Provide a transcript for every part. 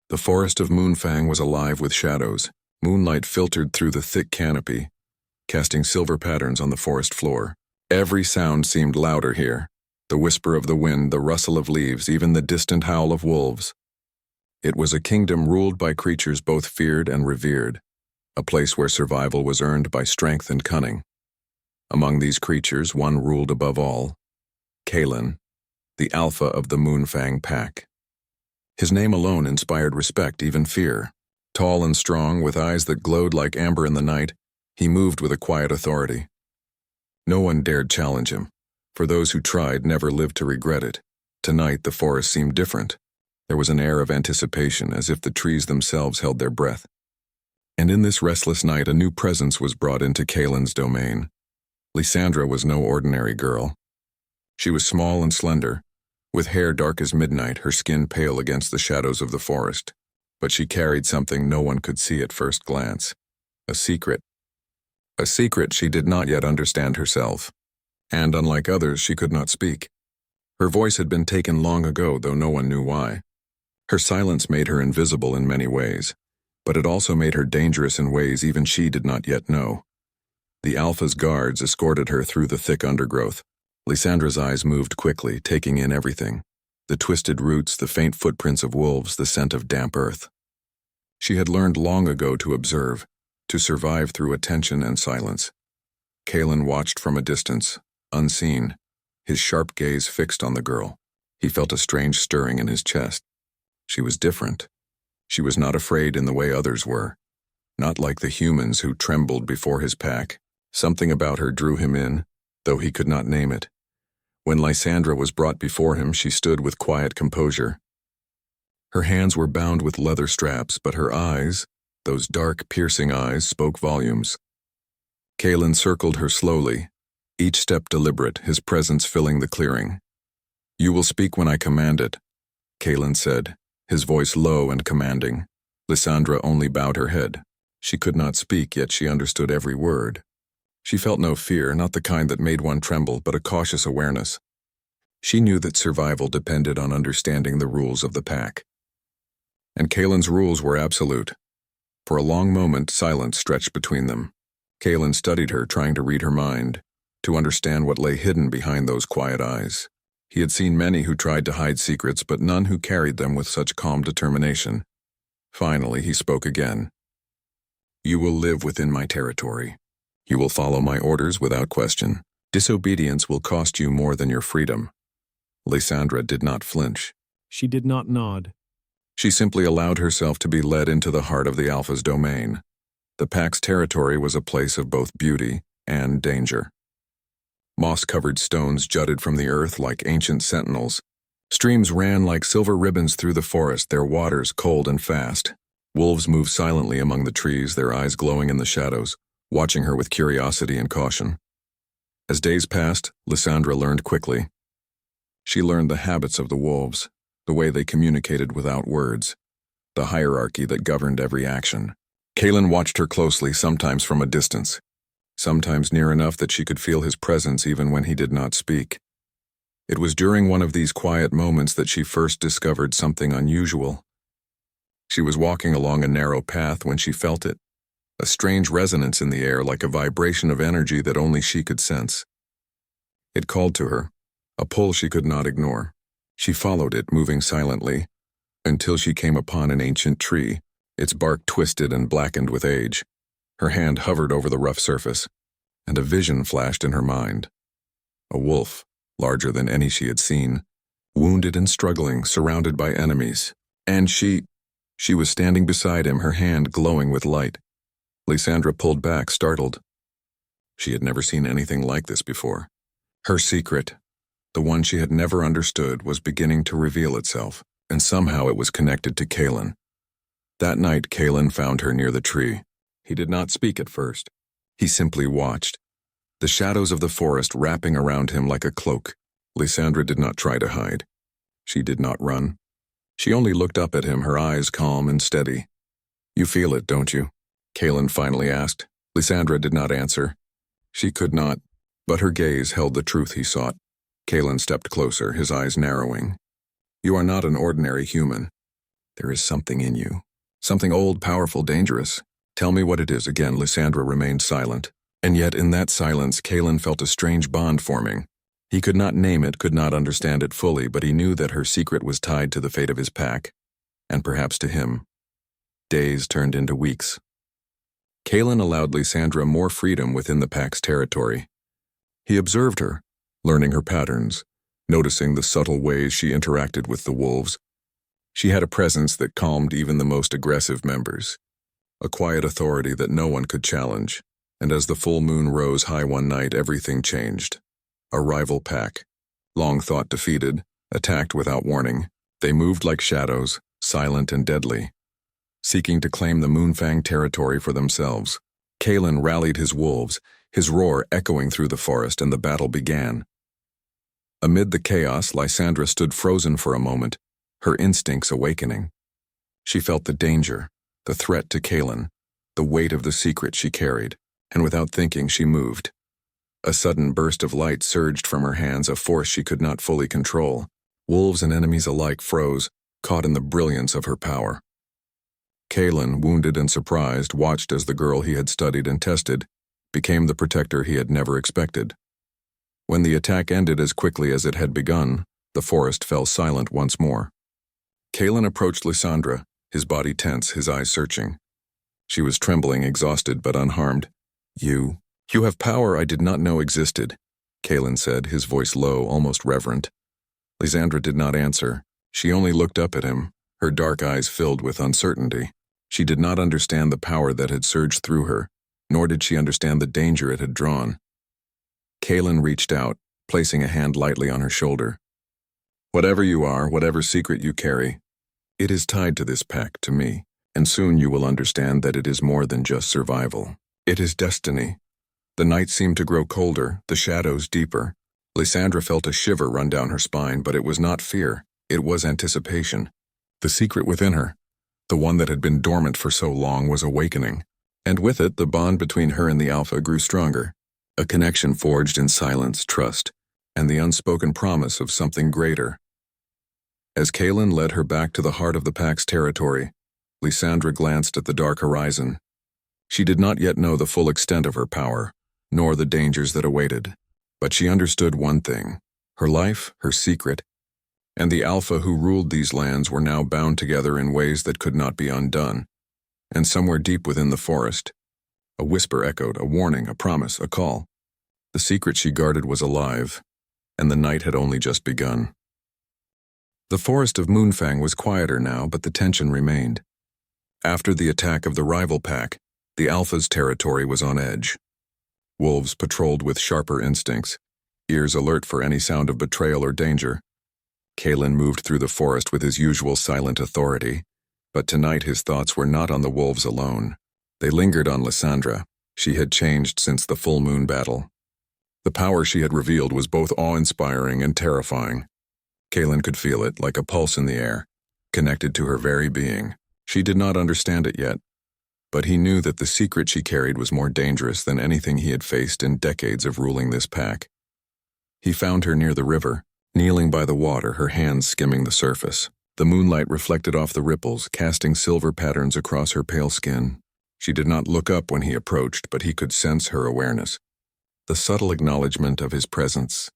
The forest of Moonfang was alive with shadows. Moonlight filtered through the thick canopy, casting silver patterns on the forest floor. Every sound seemed louder here. The whisper of the wind, the rustle of leaves, even the distant howl of wolves. It was a kingdom ruled by creatures both feared and revered, a place where survival was earned by strength and cunning. Among these creatures, one ruled above all: Kalen, the alpha of the Moonfang pack. His name alone inspired respect, even fear. Tall and strong, with eyes that glowed like amber in the night, he moved with a quiet authority. No one dared challenge him, for those who tried never lived to regret it. Tonight the forest seemed different. There was an air of anticipation, as if the trees themselves held their breath. And in this restless night a new presence was brought into Kalen's domain. Lysandra was no ordinary girl. She was small and slender, with hair dark as midnight, her skin pale against the shadows of the forest. But she carried something no one could see at first glance. A secret. A secret she did not yet understand herself. And unlike others, she could not speak. Her voice had been taken long ago, though no one knew why. Her silence made her invisible in many ways, but it also made her dangerous in ways even she did not yet know. The Alpha's guards escorted her through the thick undergrowth. Lysandra's eyes moved quickly, taking in everything: the twisted roots, the faint footprints of wolves, the scent of damp earth. She had learned long ago to observe, to survive through attention and silence. Kalen watched from a distance, unseen, his sharp gaze fixed on the girl. He felt a strange stirring in his chest. She was different. She was not afraid in the way others were, not like the humans who trembled before his pack. Something about her drew him in, though he could not name it. When Lysandra was brought before him, she stood with quiet composure. Her hands were bound with leather straps, but her eyes, those dark, piercing eyes, spoke volumes. Kalen circled her slowly, each step deliberate, his presence filling the clearing. "You will speak when I command it," Kalen said, his voice low and commanding. Lysandra only bowed her head. She could not speak, yet she understood every word. She felt no fear, not the kind that made one tremble, but a cautious awareness. She knew that survival depended on understanding the rules of the pack. And Kalen's rules were absolute. For a long moment, silence stretched between them. Kalen studied her, trying to read her mind, to understand what lay hidden behind those quiet eyes. He had seen many who tried to hide secrets, but none who carried them with such calm determination. Finally, he spoke again. "You will live within my territory. You will follow my orders without question. Disobedience will cost you more than your freedom." Lysandra did not flinch. She did not nod. She simply allowed herself to be led into the heart of the Alpha's domain. The pack's territory was a place of both beauty and danger. Moss-covered stones jutted from the earth like ancient sentinels. Streams ran like silver ribbons through the forest, their waters cold and fast. Wolves moved silently among the trees, their eyes glowing in the shadows, watching her with curiosity and caution. As days passed, Lysandra learned quickly. She learned the habits of the wolves, the way they communicated without words, the hierarchy that governed every action. Kalen watched her closely, sometimes from a distance, sometimes near enough that she could feel his presence even when he did not speak. It was during one of these quiet moments that she first discovered something unusual. She was walking along a narrow path when she felt it, a strange resonance in the air, like a vibration of energy that only she could sense. It called to her, a pull she could not ignore. She followed it, moving silently, until she came upon an ancient tree, its bark twisted and blackened with age. Her hand hovered over the rough surface, and a vision flashed in her mind. A wolf, larger than any she had seen, wounded and struggling, surrounded by enemies. And she was standing beside him, her hand glowing with light. Lysandra pulled back, startled. She had never seen anything like this before. Her secret, the one she had never understood, was beginning to reveal itself, and somehow it was connected to Kalen. That night, Kalen found her near the tree. He did not speak at first. He simply watched, the shadows of the forest wrapping around him like a cloak. Lysandra did not try to hide. She did not run. She only looked up at him, her eyes calm and steady. "You feel it, don't you?" Kalen finally asked. Lysandra did not answer. She could not, but her gaze held the truth he sought. Kalen stepped closer, his eyes narrowing. "You are not an ordinary human. There is something in you. Something old, powerful, dangerous. Tell me what it is. Again, Lysandra remained silent. And yet in that silence, Kalen felt a strange bond forming. He could not name it, could not understand it fully, but he knew that her secret was tied to the fate of his pack, and perhaps to him. Days turned into weeks. Kalen allowed Lysandra more freedom within the pack's territory. He observed her, learning her patterns, noticing the subtle ways she interacted with the wolves. She had a presence that calmed even the most aggressive members, a quiet authority that no one could challenge. And as the full moon rose high one night, everything changed. A rival pack, long thought defeated, attacked without warning. They moved like shadows, silent and deadly, seeking to claim the Moonfang territory for themselves. Kalen rallied his wolves, his roar echoing through the forest, and the battle began. Amid the chaos, Lysandra stood frozen for a moment, her instincts awakening. She felt the danger, the threat to Kalen, the weight of the secret she carried, and without thinking she moved. A sudden burst of light surged from her hands, a force she could not fully control. Wolves and enemies alike froze, caught in the brilliance of her power. Kalen, wounded and surprised, watched as the girl he had studied and tested became the protector he had never expected. When the attack ended as quickly as it had begun, the forest fell silent once more. Kalen approached Lysandra, his body tense, his eyes searching. She was trembling, exhausted, but unharmed. You have power I did not know existed," Kalen said, his voice low, almost reverent. Lysandra did not answer. She only looked up at him, her dark eyes filled with uncertainty. She did not understand the power that had surged through her, nor did she understand the danger it had drawn. Kalen reached out, placing a hand lightly on her shoulder. "Whatever you are, whatever secret you carry, it is tied to this pack, to me, and soon you will understand that it is more than just survival. It is destiny." The night seemed to grow colder, the shadows deeper. Lysandra felt a shiver run down her spine, but it was not fear, it was anticipation. The secret within her, the one that had been dormant for so long, was awakening. And with it, the bond between her and the Alpha grew stronger, a connection forged in silence, trust, and the unspoken promise of something greater. As Kalen led her back to the heart of the pack's territory, Lysandra glanced at the dark horizon. She did not yet know the full extent of her power, nor the dangers that awaited. But she understood one thing: her life, her secret, and the Alpha who ruled these lands were now bound together in ways that could not be undone. And somewhere deep within the forest, a whisper echoed, a warning, a promise, a call. The secret she guarded was alive, and the night had only just begun. The forest of Moonfang was quieter now, but the tension remained. After the attack of the rival pack, the Alpha's territory was on edge. Wolves patrolled with sharper instincts, ears alert for any sound of betrayal or danger. Kalen moved through the forest with his usual silent authority, but tonight his thoughts were not on the wolves alone. They lingered on Lysandra. She had changed since the full moon battle. The power she had revealed was both awe-inspiring and terrifying. Kalen could feel it, like a pulse in the air, connected to her very being. She did not understand it yet, but he knew that the secret she carried was more dangerous than anything he had faced in decades of ruling this pack. He found her near the river, kneeling by the water, her hands skimming the surface. The moonlight reflected off the ripples, casting silver patterns across her pale skin. She did not look up when he approached, but he could sense her awareness, the subtle acknowledgement of his presence.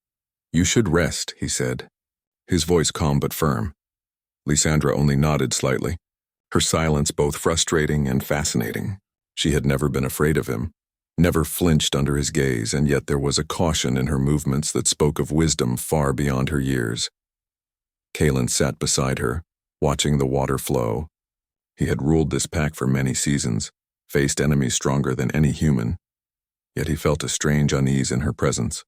"You should rest," he said, his voice calm but firm. Lysandra only nodded slightly, her silence both frustrating and fascinating. She had never been afraid of him, never flinched under his gaze, and yet there was a caution in her movements that spoke of wisdom far beyond her years. Kalen sat beside her, watching the water flow. He had ruled this pack for many seasons, faced enemies stronger than any human, yet he felt a strange unease in her presence.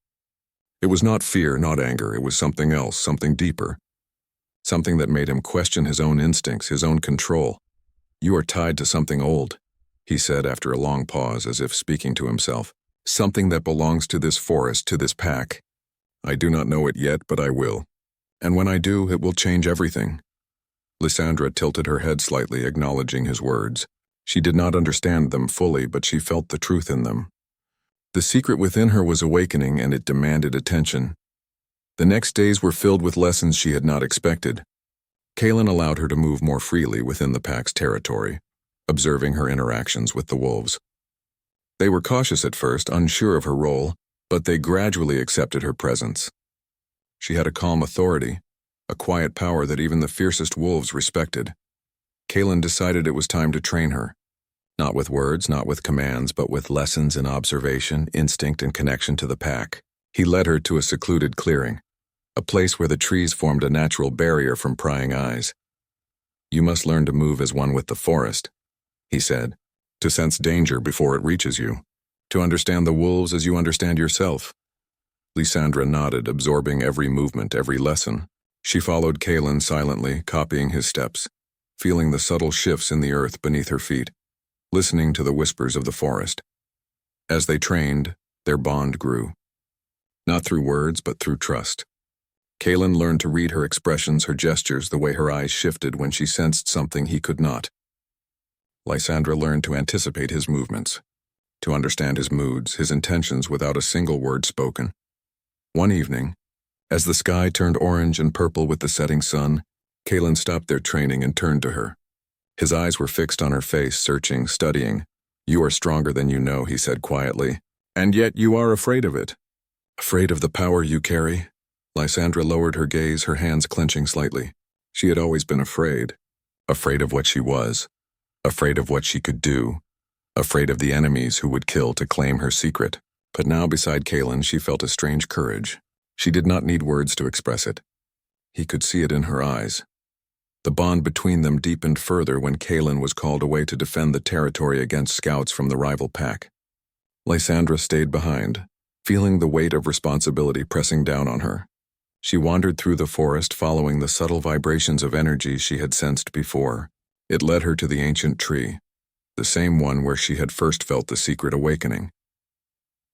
It was not fear, not anger, it was something else, something deeper. Something that made him question his own instincts, his own control. "You are tied to something old," he said after a long pause, as if speaking to himself. "Something that belongs to this forest, to this pack. I do not know it yet, but I will. And when I do, it will change everything." Lysandra tilted her head slightly, acknowledging his words. She did not understand them fully, but she felt the truth in them. The secret within her was awakening, and it demanded attention. The next days were filled with lessons she had not expected. Kaelin allowed her to move more freely within the pack's territory, observing her interactions with the wolves. They were cautious at first, unsure of her role, but they gradually accepted her presence. She had a calm authority, a quiet power that even the fiercest wolves respected. Kaelin decided it was time to train her. Not with words, not with commands, but with lessons in observation, instinct, and connection to the pack. He led her to a secluded clearing, a place where the trees formed a natural barrier from prying eyes. "You must learn to move as one with the forest," he said, "to sense danger before it reaches you, to understand the wolves as you understand yourself." Lysandra nodded, absorbing every movement, every lesson. She followed Kaelin silently, copying his steps, feeling the subtle shifts in the earth beneath her feet, listening to the whispers of the forest. As they trained, their bond grew. Not through words, but through trust. Kaelin learned to read her expressions, her gestures, the way her eyes shifted when she sensed something he could not. Lysandra learned to anticipate his movements, to understand his moods, his intentions without a single word spoken. One evening, as the sky turned orange and purple with the setting sun, Kaelin stopped their training and turned to her. His eyes were fixed on her face, searching, studying. "You are stronger than you know," he said quietly. "And yet you are afraid of it." "Afraid of the power you carry?" Lysandra lowered her gaze, her hands clenching slightly. She had always been afraid. Afraid of what she was. Afraid of what she could do. Afraid of the enemies who would kill to claim her secret. But now beside Kaelin she felt a strange courage. She did not need words to express it. He could see it in her eyes. The bond between them deepened further when Kaelin was called away to defend the territory against scouts from the rival pack. Lysandra stayed behind, feeling the weight of responsibility pressing down on her. She wandered through the forest, following the subtle vibrations of energy she had sensed before. It led her to the ancient tree, the same one where she had first felt the secret awakening.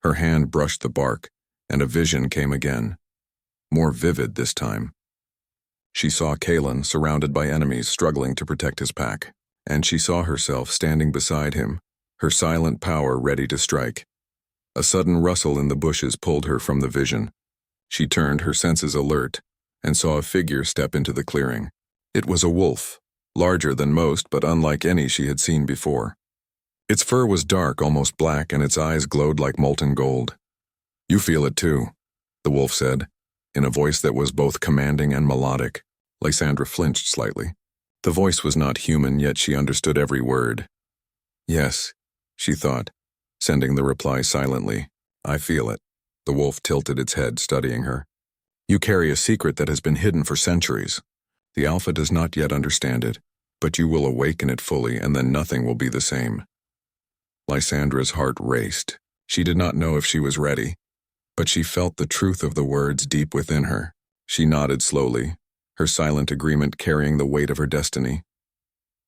Her hand brushed the bark, and a vision came again, more vivid this time. She saw Kaelin surrounded by enemies struggling to protect his pack, and she saw herself standing beside him, her silent power ready to strike. A sudden rustle in the bushes pulled her from the vision. She turned, her senses alert, and saw a figure step into the clearing. It was a wolf, larger than most but unlike any she had seen before. Its fur was dark, almost black, and its eyes glowed like molten gold. "You feel it too," the wolf said, in a voice that was both commanding and melodic. Lysandra flinched slightly. The voice was not human, yet she understood every word. "Yes," she thought, sending the reply silently. "I feel it." The wolf tilted its head, studying her. "You carry a secret that has been hidden for centuries. The Alpha does not yet understand it, but you will awaken it fully, and then nothing will be the same." Lysandra's heart raced. She did not know if she was ready, but she felt the truth of the words deep within her. She nodded slowly, her silent agreement carrying the weight of her destiny.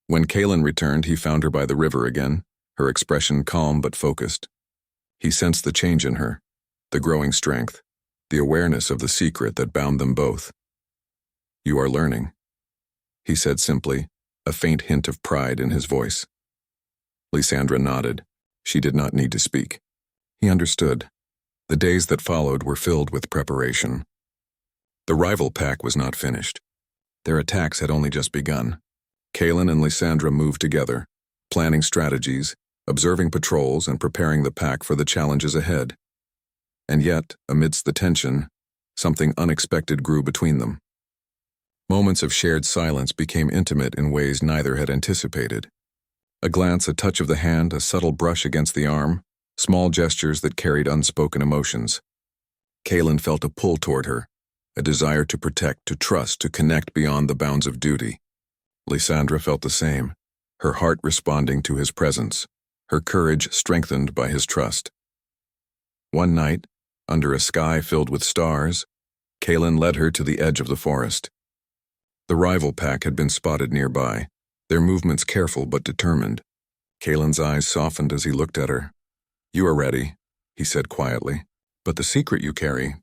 When Kaelin returned, he found her by the river again, her expression calm but focused. He sensed the change in her, the growing strength, the awareness of the secret that bound them both. "You are learning," he said simply, a faint hint of pride in his voice. Lysandra nodded. She did not need to speak. He understood. The days that followed were filled with preparation. The rival pack was not finished. Their attacks had only just begun. Kaelin and Lysandra moved together, planning strategies, observing patrols, and preparing the pack for the challenges ahead. And yet, amidst the tension, something unexpected grew between them. Moments of shared silence became intimate in ways neither had anticipated. A glance, a touch of the hand, a subtle brush against the arm, small gestures that carried unspoken emotions. Kaelin felt a pull toward her, a desire to protect, to trust, to connect beyond the bounds of duty. Lysandra felt the same, her heart responding to his presence, her courage strengthened by his trust. One night, under a sky filled with stars, Kaelin led her to the edge of the forest. The rival pack had been spotted nearby, their movements careful but determined. Kaelin's eyes softened as he looked at her. "You are ready," he said quietly, "but the secret you carry,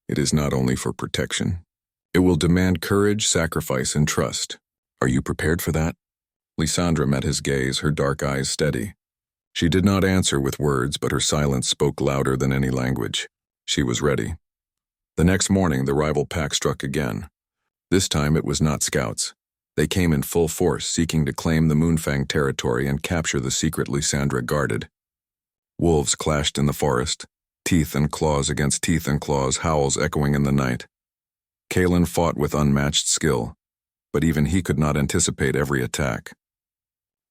it is not only for protection. It will demand courage, sacrifice, and trust. Are you prepared for that?" Lysandra met his gaze, her dark eyes steady. She did not answer with words, but her silence spoke louder than any language. She was ready. The next morning, the rival pack struck again. This time it was not scouts. They came in full force, seeking to claim the Moonfang territory and capture the secret Lysandra guarded. Wolves clashed in the forest, teeth and claws against teeth and claws, howls echoing in the night. Kalen fought with unmatched skill, but even he could not anticipate every attack.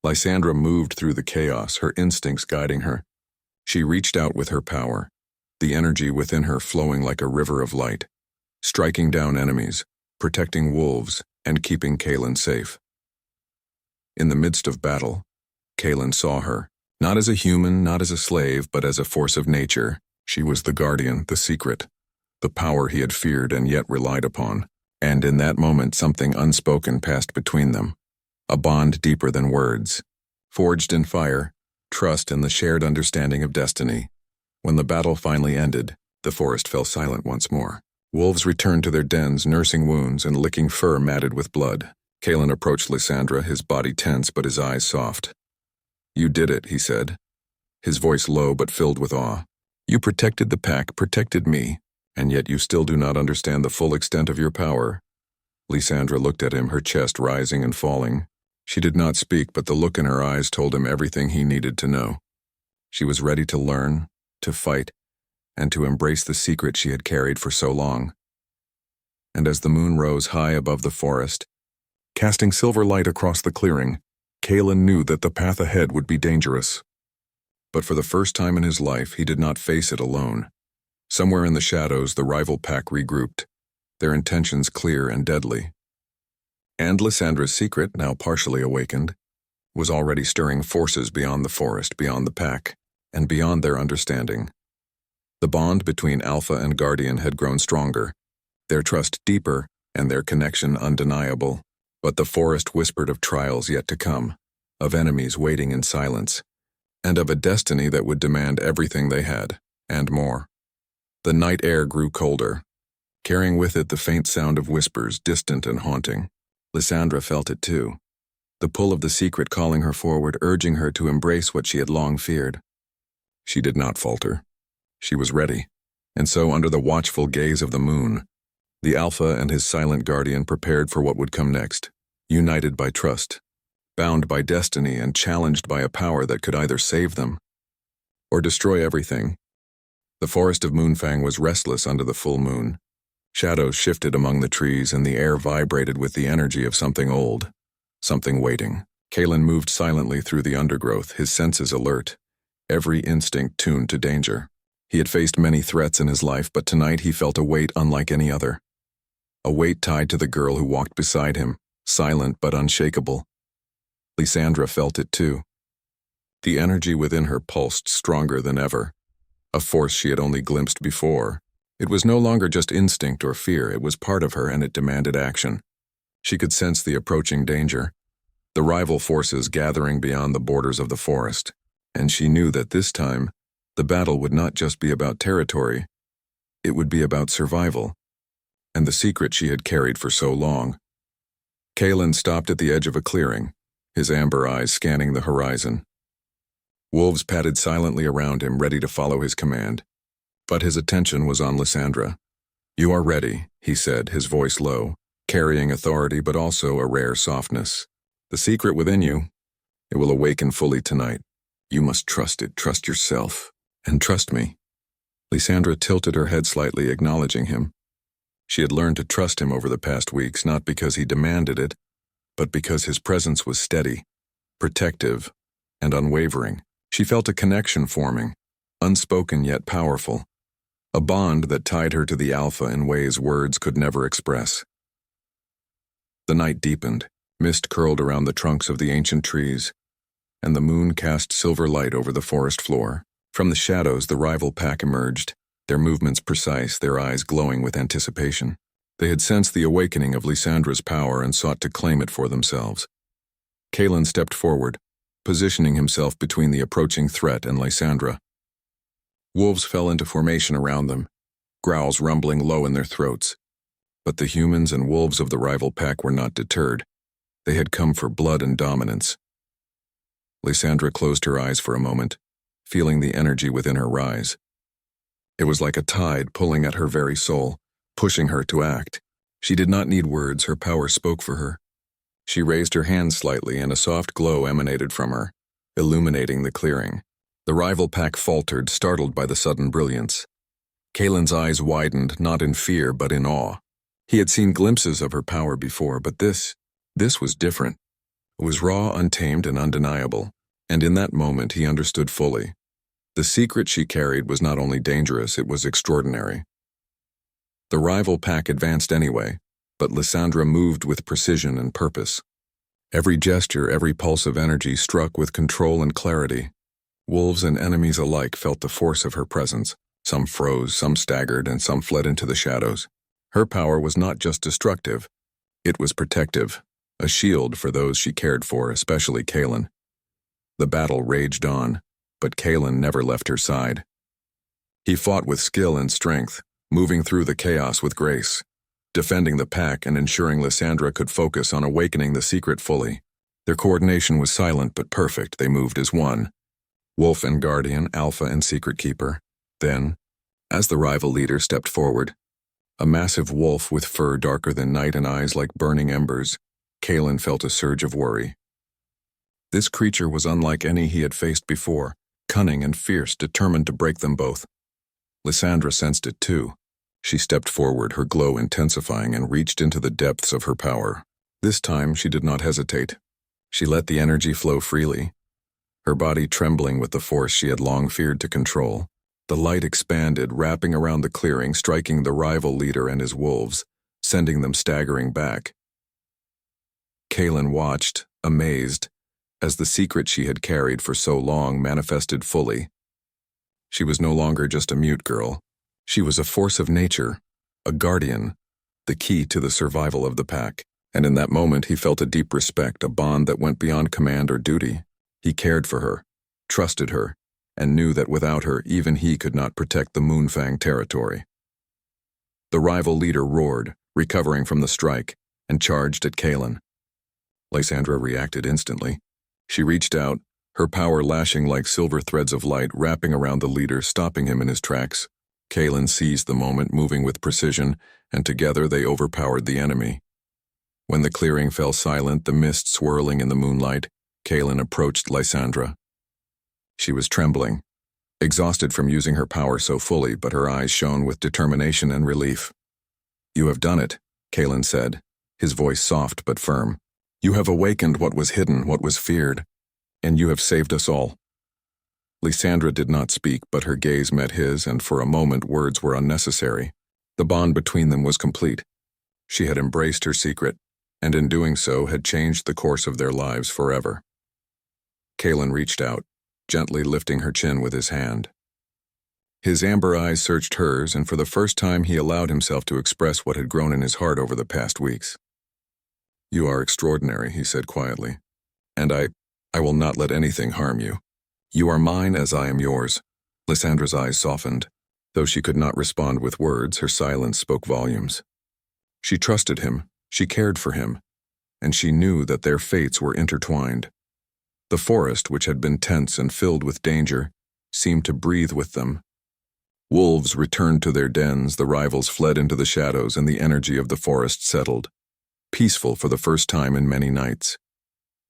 Lysandra moved through the chaos, her instincts guiding her. She reached out with her power, the energy within her flowing like a river of light, striking down enemies, protecting wolves, and keeping Kalen safe. In the midst of battle, Kalen saw her, not as a human, not as a slave, but as a force of nature. She was the guardian, the secret, the power he had feared and yet relied upon. And in that moment, something unspoken passed between them, a bond deeper than words, forged in fire, trust and the shared understanding of destiny. When the battle finally ended, the forest fell silent once more. Wolves returned to their dens, nursing wounds and licking fur matted with blood. Kalen approached Lysandra, his body tense but his eyes soft. "You did it," he said, his voice low but filled with awe. "You protected the pack, protected me, and yet you still do not understand the full extent of your power." Lysandra looked at him, her chest rising and falling. She did not speak, but the look in her eyes told him everything he needed to know. She was ready to learn, to fight, and to embrace the secret she had carried for so long. And as the moon rose high above the forest, casting silver light across the clearing, Kalen knew that the path ahead would be dangerous. But for the first time in his life, he did not face it alone. Somewhere in the shadows, the rival pack regrouped, their intentions clear and deadly. And Lysandra's secret, now partially awakened, was already stirring forces beyond the forest, beyond the pack, and beyond their understanding. The bond between Alpha and Guardian had grown stronger, their trust deeper, and their connection undeniable. But the forest whispered of trials yet to come, of enemies waiting in silence, and of a destiny that would demand everything they had, and more. The night air grew colder, carrying with it the faint sound of whispers, distant and haunting. Lysandra felt it too, the pull of the secret calling her forward, urging her to embrace what she had long feared. She did not falter. She was ready, and so under the watchful gaze of the moon, the Alpha and his silent guardian prepared for what would come next, united by trust, bound by destiny and challenged by a power that could either save them or destroy everything. The forest of Moonfang was restless under the full moon. Shadows shifted among the trees and the air vibrated with the energy of something old, something waiting. Kalen moved silently through the undergrowth, his senses alert, every instinct tuned to danger. He had faced many threats in his life, but tonight he felt a weight unlike any other. A weight tied to the girl who walked beside him, silent but unshakable. Lysandra felt it too. The energy within her pulsed stronger than ever, a force she had only glimpsed before. It was no longer just instinct or fear, it was part of her and it demanded action. She could sense the approaching danger, the rival forces gathering beyond the borders of the forest, and she knew that this time, the battle would not just be about territory, it would be about survival, and the secret she had carried for so long. Kalen stopped at the edge of a clearing, his amber eyes scanning the horizon. Wolves padded silently around him, ready to follow his command. But his attention was on Lysandra. "You are ready," he said, his voice low, carrying authority but also a rare softness. "The secret within you, it will awaken fully tonight. You must trust it, trust yourself, and trust me." Lysandra tilted her head slightly, acknowledging him. She had learned to trust him over the past weeks, not because he demanded it, but because his presence was steady, protective, and unwavering. She felt a connection forming, unspoken yet powerful, a bond that tied her to the Alpha in ways words could never express. The night deepened, mist curled around the trunks of the ancient trees, and the moon cast silver light over the forest floor. From the shadows, the rival pack emerged, their movements precise, their eyes glowing with anticipation. They had sensed the awakening of Lysandra's power and sought to claim it for themselves. Kalen stepped forward, positioning himself between the approaching threat and Lysandra. Wolves fell into formation around them, growls rumbling low in their throats. But the humans and wolves of the rival pack were not deterred. They had come for blood and dominance. Lysandra closed her eyes for a moment, feeling the energy within her rise. It was like a tide pulling at her very soul, pushing her to act. She did not need words, her power spoke for her. She raised her hand slightly and a soft glow emanated from her, illuminating the clearing. The rival pack faltered, startled by the sudden brilliance. Kaelin's eyes widened, not in fear but in awe. He had seen glimpses of her power before, but this was different. It was raw, untamed, and undeniable, and in that moment he understood fully. The secret she carried was not only dangerous, it was extraordinary. The rival pack advanced anyway, but Lysandra moved with precision and purpose. Every gesture, every pulse of energy struck with control and clarity. Wolves and enemies alike felt the force of her presence. Some froze, some staggered, and some fled into the shadows. Her power was not just destructive, it was protective, a shield for those she cared for, especially Kaelin. The battle raged on, but Kaelin never left her side. He fought with skill and strength, moving through the chaos with grace, defending the pack and ensuring Lysandra could focus on awakening the secret fully. Their coordination was silent but perfect. They moved as one. Wolf and Guardian, Alpha and Secret Keeper. Then, as the rival leader stepped forward, a massive wolf with fur darker than night and eyes like burning embers, Kaelin felt a surge of worry. This creature was unlike any he had faced before, cunning and fierce, determined to break them both. Lysandra sensed it too. She stepped forward, her glow intensifying, and reached into the depths of her power. This time she did not hesitate. She let the energy flow freely, her body trembling with the force she had long feared to control. The light expanded, wrapping around the clearing, striking the rival leader and his wolves, sending them staggering back. Kaelin watched, amazed, as the secret she had carried for so long manifested fully. She was no longer just a mute girl. She was a force of nature, a guardian, the key to the survival of the pack. And in that moment he felt a deep respect, a bond that went beyond command or duty. He cared for her, trusted her, and knew that without her even he could not protect the Moonfang territory. The rival leader roared, recovering from the strike, and charged at Kaelin. Lysandra reacted instantly. She reached out, her power lashing like silver threads of light, wrapping around the leader, stopping him in his tracks. Kaelin seized the moment, moving with precision, and together they overpowered the enemy. When the clearing fell silent, the mist swirling in the moonlight, Kaelin approached Lysandra. She was trembling, exhausted from using her power so fully, but her eyes shone with determination and relief. "You have done it," Kaelin said, his voice soft but firm. "You have awakened what was hidden, what was feared, and you have saved us all." Lysandra did not speak, but her gaze met his, and for a moment words were unnecessary. The bond between them was complete. She had embraced her secret, and in doing so had changed the course of their lives forever. Kaelin reached out, gently lifting her chin with his hand. His amber eyes searched hers, and for the first time he allowed himself to express what had grown in his heart over the past weeks. "You are extraordinary," he said quietly, "and I will not let anything harm you. You are mine as I am yours." Lysandra's eyes softened. Though she could not respond with words, her silence spoke volumes. She trusted him, she cared for him, and she knew that their fates were intertwined. The forest, which had been tense and filled with danger, seemed to breathe with them. Wolves returned to their dens, the rivals fled into the shadows, and the energy of the forest settled, peaceful for the first time in many nights.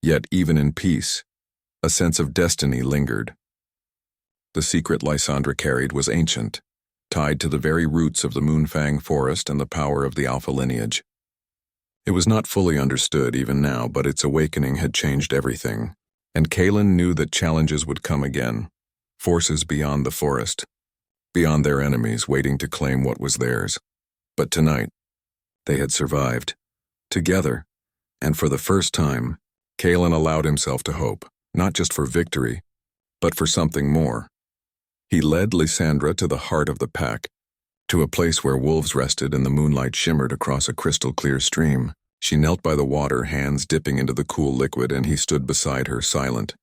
Yet even in peace, a sense of destiny lingered. The secret Lysandra carried was ancient, tied to the very roots of the Moonfang forest and the power of the Alpha lineage. It was not fully understood even now, but its awakening had changed everything, and Kaelin knew that challenges would come again, forces beyond the forest, beyond their enemies waiting to claim what was theirs. But tonight, they had survived, together, and for the first time, Kaelin allowed himself to hope, not just for victory, but for something more. He led Lysandra to the heart of the pack, to a place where wolves rested and the moonlight shimmered across a crystal-clear stream. She knelt by the water, hands dipping into the cool liquid, and he stood beside her, silent,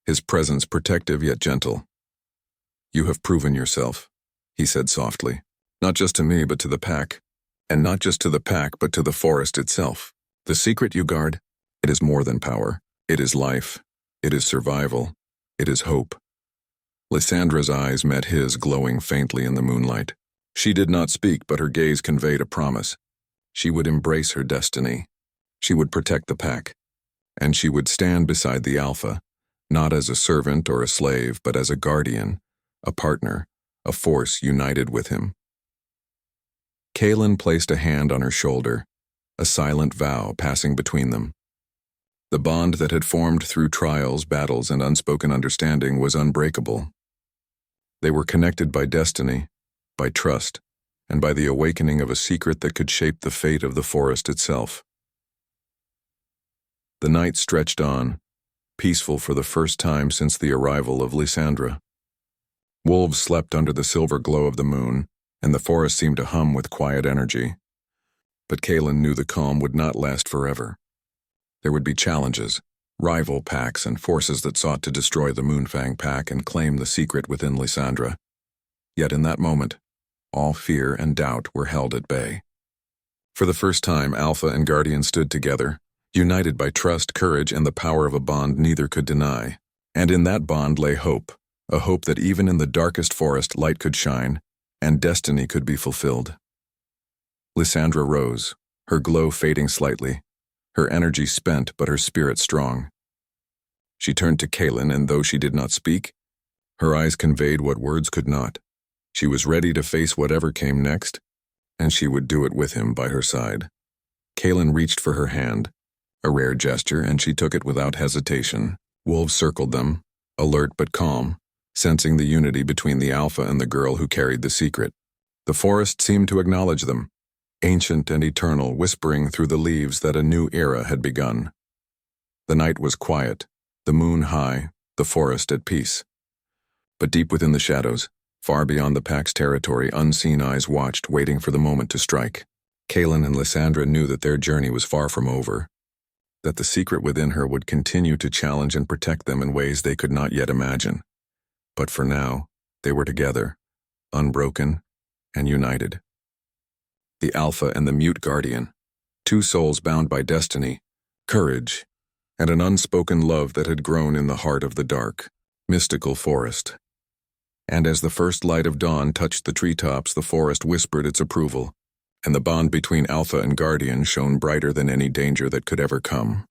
his presence protective yet gentle. "You have proven yourself," he said softly, "not just to me but to the pack, and not just to the pack but to the forest itself. The secret you guard, it is more than power. It is life. It is survival. It is hope." Lysandra's eyes met his, glowing faintly in the moonlight. She did not speak, but her gaze conveyed a promise. She would embrace her destiny. She would protect the pack, and she would stand beside the Alpha, not as a servant or a slave, but as a guardian, a partner, a force united with him. Kaelin placed a hand on her shoulder, a silent vow passing between them. The bond that had formed through trials, battles, and unspoken understanding was unbreakable. They were connected by destiny, by trust, and by the awakening of a secret that could shape the fate of the forest itself. The night stretched on, peaceful for the first time since the arrival of Lysandra. Wolves slept under the silver glow of the moon, and the forest seemed to hum with quiet energy. But Kaelin knew the calm would not last forever. There would be challenges, rival packs and forces that sought to destroy the Moonfang pack and claim the secret within Lysandra. Yet in that moment, all fear and doubt were held at bay. For the first time, Alpha and Guardian stood together, united by trust, courage, and the power of a bond neither could deny. And in that bond lay hope, a hope that even in the darkest forest light could shine, and destiny could be fulfilled. Lysandra rose, her glow fading slightly, her energy spent but her spirit strong. She turned to Kaelin, and though she did not speak, her eyes conveyed what words could not. She was ready to face whatever came next, and she would do it with him by her side. Kaelin reached for her hand, a rare gesture, and she took it without hesitation. Wolves circled them, alert but calm, sensing the unity between the Alpha and the girl who carried the secret. The forest seemed to acknowledge them, ancient and eternal, whispering through the leaves that a new era had begun. The night was quiet, the moon high, the forest at peace. But deep within the shadows, far beyond the pack's territory, unseen eyes watched, waiting for the moment to strike. Kaelin and Lysandra knew that their journey was far from over, that the secret within her would continue to challenge and protect them in ways they could not yet imagine. But for now, they were together, unbroken and united. The Alpha and the Mute Guardian, two souls bound by destiny, courage, and an unspoken love that had grown in the heart of the dark, mystical forest. And as the first light of dawn touched the treetops, the forest whispered its approval, and the bond between Alpha and Guardian shone brighter than any danger that could ever come.